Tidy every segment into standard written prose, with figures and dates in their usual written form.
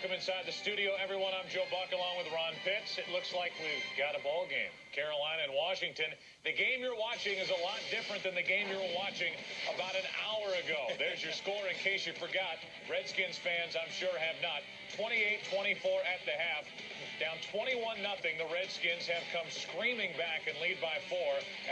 Welcome inside the studio, everyone. I'm Joe Buck along with Ron Pitts. It looks like we've got a ball game. Carolina and Washington. The game you're watching is a lot different than the game you were watching about an hour ago. There's your score in case you forgot. Redskins fans, I'm sure, have not. 28-24 at the half. Down 21-0, the Redskins have come screaming back and lead by 4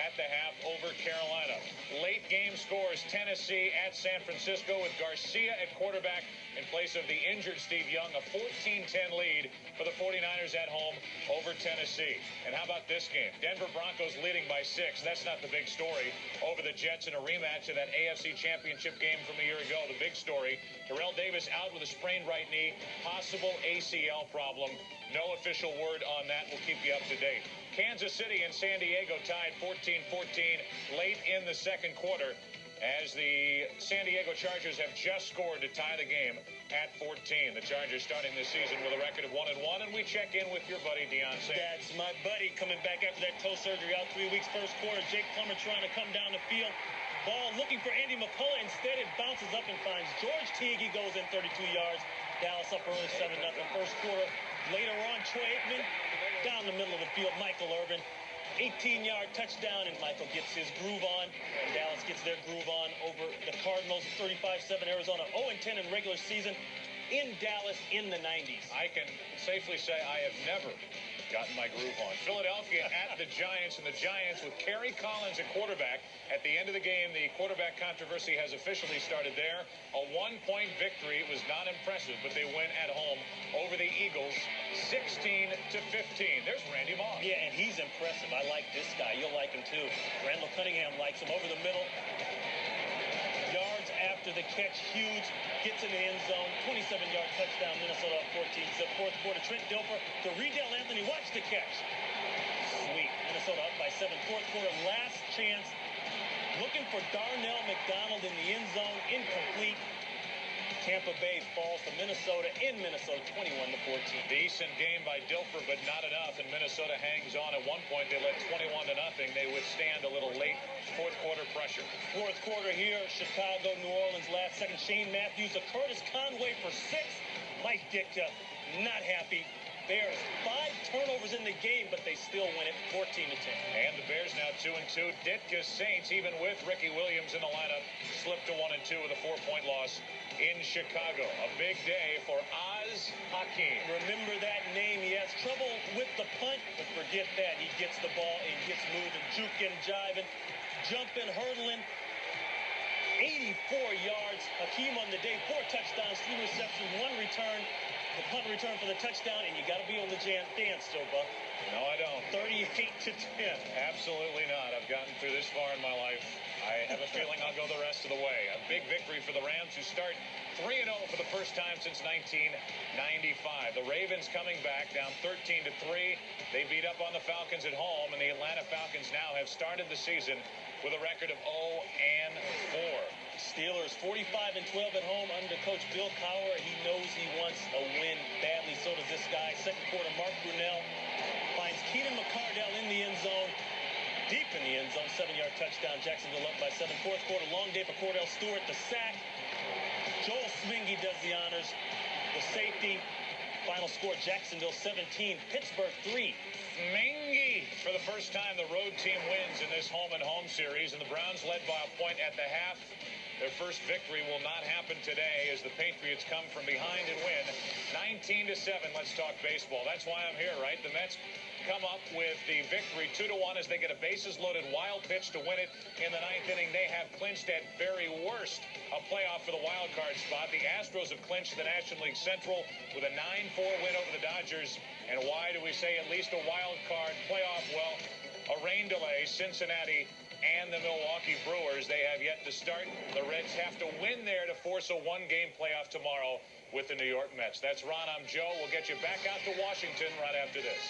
at the half over Carolina. Late game scores, Tennessee at San Francisco with Garcia at quarterback in place of the injured Steve Young. A 14-10 lead for the 49ers at home over Tennessee. And how about this game? Denver Broncos leading by 6. That's not the big story over the Jets in a rematch of that AFC Championship game from a year ago. The big story, Terrell Davis out with a sprained right knee, possible ACL problem. No official word on that. We'll keep you up to date. Kansas City and San Diego tied 14-14 late in the second quarter as the San Diego Chargers have just scored to tie the game at 14. The Chargers starting this season with a record of 1-1, and we check in with your buddy Deion Sanders. That's my buddy coming back after that toe surgery, out 3 weeks. First quarter, Jake Plummer trying to come down the field. Ball looking for Andy McCullough. Instead, it bounces up and finds George Teague. He goes in 32 yards. Dallas up early 7-0. First quarter. Later on, Troy Aikman down the middle of the field. Michael Irvin, 18-yard touchdown, and Michael gets his groove on, and Dallas gets their groove on over the Cardinals. 35-7 Arizona, 0-10 in regular season in Dallas in the 90s. I can safely say I have never gotten my groove on. Philadelphia at the Giants, and the Giants with Kerry Collins at quarterback. At the end of the game, the quarterback controversy has officially started there. A one-point victory. It was not impressive, but they win at home over the Eagles, 16-15. There's Randy Moss. Yeah, and he's impressive. I like this guy. You'll like him, too. Randall Cunningham likes him over the middle. Yards after the catch, huge. Gets in the end zone. 27-yard touchdown, Minnesota up 14-zip. Fourth quarter, Trent Dilfer to Riedel Anthony. Watch the catch. Sweet. Minnesota up by 7. Fourth quarter, last chance. Looking for Darnell McDonald in the end zone. Incomplete. Tampa Bay falls to Minnesota in Minnesota, 21-14. Decent game by Dilfer, but not enough, and Minnesota hangs on. At one point, they led 21-0. They withstand a little late fourth quarter pressure. Fourth quarter here, Chicago, New Orleans, last second. Shane Matthews to Curtis Conway for 6. Mike Ditka not happy. Bears 5 turnovers in the game, but they still win it 14-10. And the Bears now 2-2. Ditka's Saints, even with Ricky Williams in the lineup, slipped to 1-2 with a 4-point loss in Chicago. A big day for Oz Hakeem. Remember that name. He has trouble with the punt, but forget that. He gets the ball and gets moving, juking, jiving, jumping, hurdling. 84 yards. Hakeem on the day, 4 touchdowns, 3 receptions, 1 return. The punt return for the touchdown, and you got to be able to dance, Joe Buck. No, I don't. 38-10. Absolutely not. I've gotten through this far in my life. I have a feeling I'll go the rest of the way. A big victory for the Rams, who start 3-0 for the first time since 1995. The Ravens coming back, down 13-3. They beat up on the Falcons at home, and the Atlanta Falcons now have started the season with a record of 0-4. Steelers 45-12 at home under Coach Bill Cowher. He knows he wants a win badly. So does this guy. Second quarter, Mark Brunell finds Keenan McCardell in the end zone. Deep in the end zone, 7-yard touchdown. Jacksonville up by 7. Fourth quarter, long day for Cordell Stewart. The sack. Joel Smingy does the honors. The safety. Final score, Jacksonville 17, Pittsburgh 3. Smingy. For the first time, the road team wins in this home-and-home series, and the Browns led by a point at the half. Their first victory will not happen today as the Patriots come from behind and win 19-7. Let's talk baseball. That's why I'm here, right? The Mets come up with the victory 2-1 as they get a bases-loaded wild pitch to win it in the 9th inning. They have clinched at very worst a playoff for the wild card spot. The Astros have clinched the National League Central with a 9-4 win over the Dodgers. And why do we say at least a wild card playoff? Well, a rain delay. Cincinnati and the Milwaukee Brewers, they have yet to start. The Reds have to win there to force a one-game playoff tomorrow with the New York Mets. That's Ron. I'm Joe. We'll get you back out to Washington right after this.